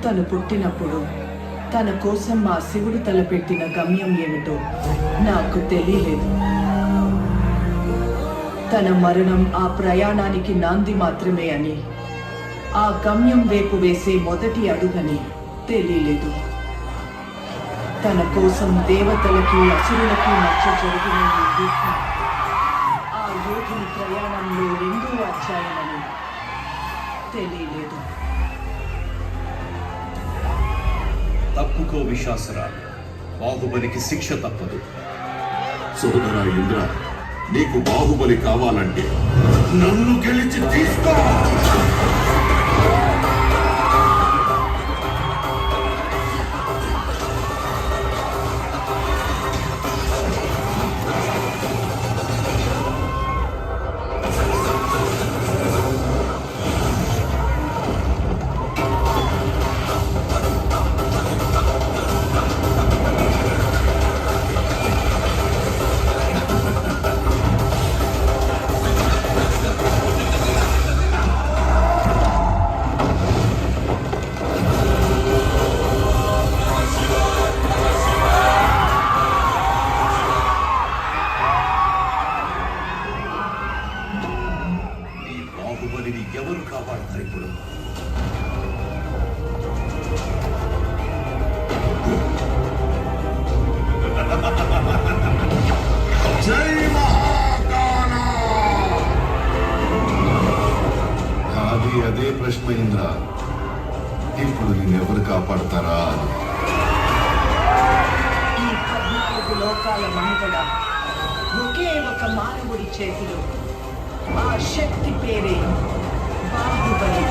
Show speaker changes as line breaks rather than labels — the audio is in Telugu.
తను పుట్టినప్పుడు తన కోసం మా శివుడు తలపెట్టిన గమ్యం ఏమిటో నాకు తెలియలేదు. తన మరణం ఆ ప్రయాణానికి నాంది మాత్రమే అని, ఆ గమ్యం వైపు వేసే మొదటి అడుగని తెలియలేదు. తన కోసం దేవతలకి అసురులకి మధ్య జరిగిన ఈ యుద్ధం ఆ యోధుని ప్రయాణంలో రెండో అధ్యాయమని తెలియలేదు.
తప్పుకో విశ్వాసరా, బాహుబలికి శిక్ష తప్పదు.
సోదరా ఇంద్ర, నీకు బాహుబలి కావాలంటే నన్ను గెలిచి తీసుకో. బాహుబలిని ఎవరు కాపాడతారు ఇప్పుడు? జై మహాకాళ! అది అదే ప్రశ్న ఇంద్ర, ఇప్పుడు నిన్నెవరు కాపాడతారా?
ఈ 14 లోకాల మనుగడ ఒకే ఒక మానవుడి చేతిలో. ఆ శక్తి పేరే బాహుబలి.